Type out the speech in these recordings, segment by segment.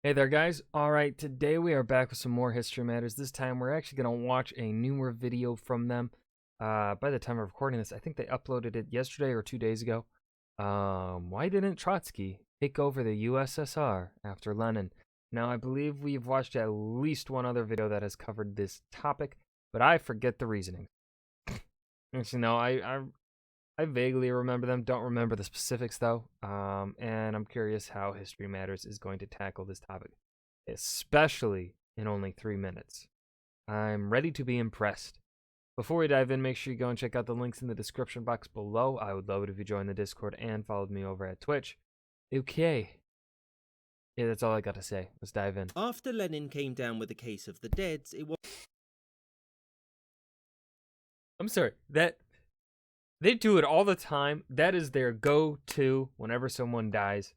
Hey there, guys. All right, today we are back with some more History Matters. This time we're actually going to watch a newer video from them. By the time of recording this, I think they uploaded it yesterday or 2 days ago. Why didn't Trotsky take over the USSR after Lenin? Now, I believe we've watched at least one other video that has covered this topic, but I forget the reasoning. Actually, no, I vaguely remember them, don't remember the specifics though, and I'm curious how History Matters is going to tackle this topic, especially in only 3 minutes. I'm ready to be impressed. Before we dive in, make sure you go and check out the links in the description box below. I would love it if you joined the Discord and followed me over at Twitch. Okay. Yeah, that's all I got to say. Let's dive in. After Lenin came down with the case of the deads, it was... I'm sorry, they do it all the time. That is their go-to whenever someone dies.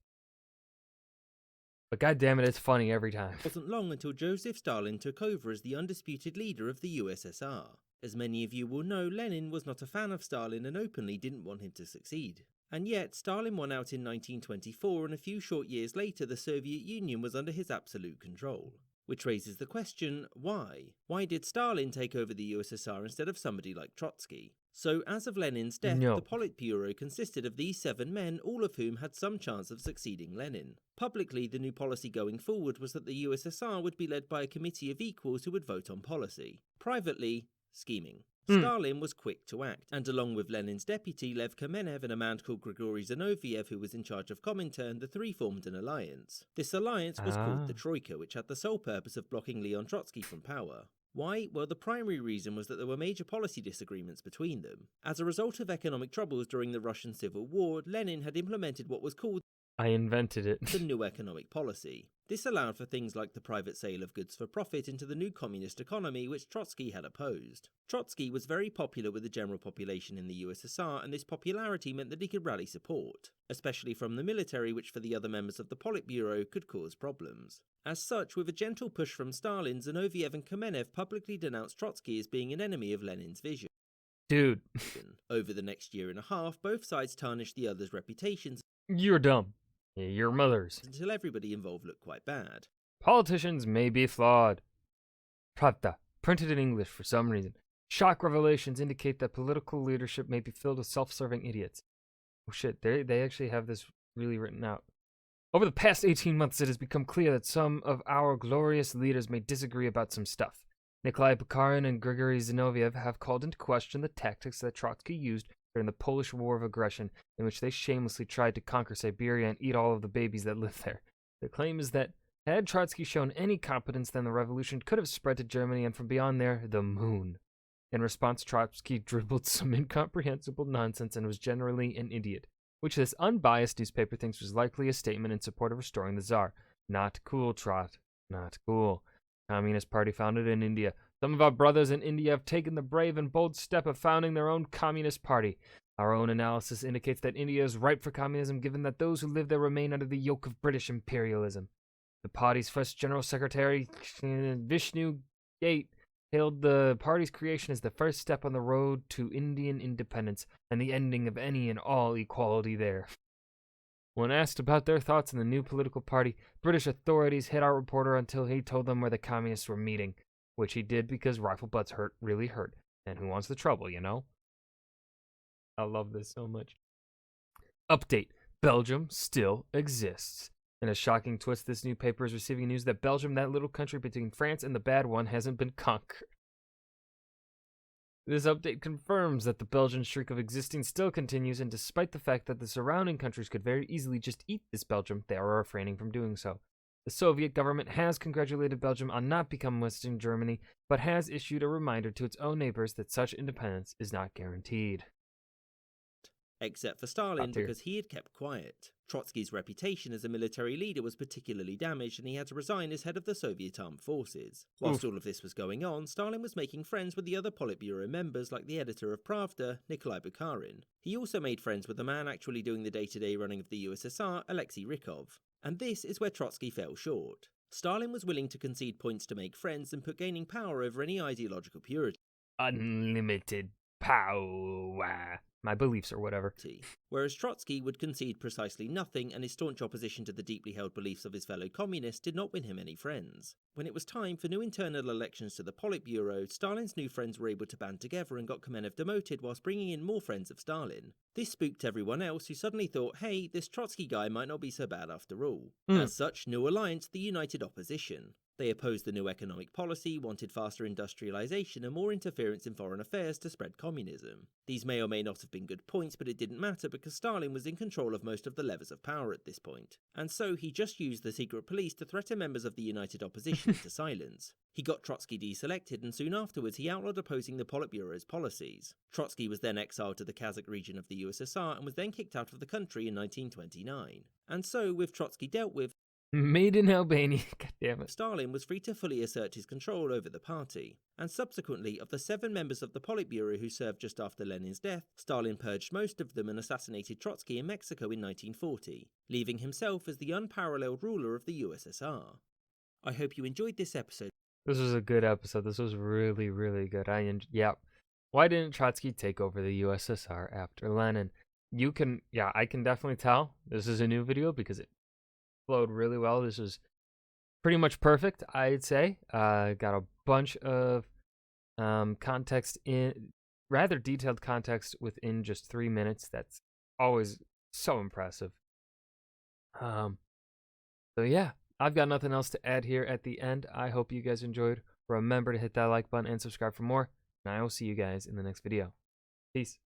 But goddammit, it's funny every time. It wasn't long until Joseph Stalin took over as the undisputed leader of the USSR. As many of you will know, Lenin was not a fan of Stalin and openly didn't want him to succeed. And yet, Stalin won out in 1924, and a few short years later the Soviet Union was under his absolute control. Which raises the question, why? Why did Stalin take over the USSR instead of somebody like Trotsky? So, as of Lenin's death, the Politburo consisted of these 7 men, all of whom had some chance of succeeding Lenin. Publicly, the new policy going forward was that the USSR would be led by a committee of equals who would vote on policy. Privately, scheming. Stalin was quick to act, and along with Lenin's deputy Lev Kamenev and a man called Grigory Zinoviev who was in charge of Comintern, the three formed an alliance. This alliance was called the Troika, which had the sole purpose of blocking Leon Trotsky from power. Why? Well, the primary reason was that there were major policy disagreements between them. As a result of economic troubles during the Russian Civil War, Lenin had implemented what was called I invented it. the new economic policy. This allowed for things like the private sale of goods for profit into the new communist economy, which Trotsky had opposed. Trotsky was very popular with the general population in the USSR, and this popularity meant that he could rally support, especially from the military, which for the other members of the Politburo could cause problems. As such, with a gentle push from Stalin, Zinoviev and Kamenev publicly denounced Trotsky as being an enemy of Lenin's vision. Dude. Over the next year and a half, both sides tarnished the other's reputations. You're dumb. Your mother's. Until everybody involved looked quite bad. Politicians may be flawed. Pravda, printed in English for some reason. Shock revelations indicate that political leadership may be filled with self-serving idiots. Oh shit, they actually have this really written out. Over the past 18 months, it has become clear that some of our glorious leaders may disagree about some stuff. Nikolai Bukharin and Grigory Zinoviev have called into question the tactics that Trotsky used during the Polish War of Aggression, in which they shamelessly tried to conquer Siberia and eat all of the babies that lived there. Their claim is that, had Trotsky shown any competence, then the revolution could have spread to Germany and from beyond there, the moon. In response, Trotsky dribbled some incomprehensible nonsense and was generally an idiot, which this unbiased newspaper thinks was likely a statement in support of restoring the Tsar. Not cool, Trot. Not cool. Communist Party founded in India. Some of our brothers in India have taken the brave and bold step of founding their own Communist Party. Our own analysis indicates that India is ripe for communism, given that those who live there remain under the yoke of British imperialism. The party's first General Secretary, Vishnu Gate, hailed the party's creation as the first step on the road to Indian independence and the ending of any and all equality there. When asked about their thoughts on the new political party, British authorities hid our reporter until he told them where the communists were meeting, which he did because rifle butts really hurt, and who wants the trouble, you know? I love this so much. Update. Belgium still exists. In a shocking twist, this new paper is receiving news that Belgium, that little country between France and the bad one, hasn't been conquered. This update confirms that the Belgian streak of existing still continues, and despite the fact that the surrounding countries could very easily just eat this Belgium, they are refraining from doing so. The Soviet government has congratulated Belgium on not becoming Western Germany, but has issued a reminder to its own neighbors that such independence is not guaranteed. Except for Stalin, because he had kept quiet. Trotsky's reputation as a military leader was particularly damaged, and he had to resign as head of the Soviet armed forces. Whilst all of this was going on, Stalin was making friends with the other Politburo members, like the editor of Pravda, Nikolai Bukharin. He also made friends with the man actually doing the day-to-day running of the USSR, Alexei Rykov. And this is where Trotsky fell short. Stalin was willing to concede points to make friends and put gaining power over any ideological purity. Unlimited power. my beliefs or whatever. Whereas Trotsky would concede precisely nothing, and his staunch opposition to the deeply held beliefs of his fellow communists did not win him any friends. When it was time for new internal elections to the Politburo, Stalin's new friends were able to band together and got Kamenev demoted whilst bringing in more friends of Stalin. This spooked everyone else, who suddenly thought, hey, this Trotsky guy might not be so bad after all. As such, new alliance, the United Opposition. They opposed the new economic policy, wanted faster industrialization and more interference in foreign affairs to spread communism. These may or may not have been good points, but it didn't matter because Stalin was in control of most of the levers of power at this point. And so he just used the secret police to threaten members of the United Opposition into silence. He got Trotsky deselected, and soon afterwards he outlawed opposing the Politburo's policies. Trotsky was then exiled to the Kazakh region of the USSR and was then kicked out of the country in 1929. And so, with Trotsky dealt with, made in Albania, god damn it, Stalin was free to fully assert his control over the party. And subsequently, of the 7 members of the Politburo who served just after Lenin's death, Stalin purged most of them and assassinated Trotsky in Mexico in 1940, leaving himself as the unparalleled ruler of the USSR. I hope you enjoyed this episode. This was a good episode. This was really, really good. Yeah. Why didn't Trotsky take over the USSR after Lenin? I can definitely tell this is a new video because it flowed really well. This was pretty much perfect, I'd say. Got a bunch of context, in rather detailed context within just 3 minutes. That's always so impressive. So yeah, I've got nothing else to add here at the end. I hope you guys enjoyed. Remember to hit that like button and subscribe for more, and I will see you guys in the next video. Peace.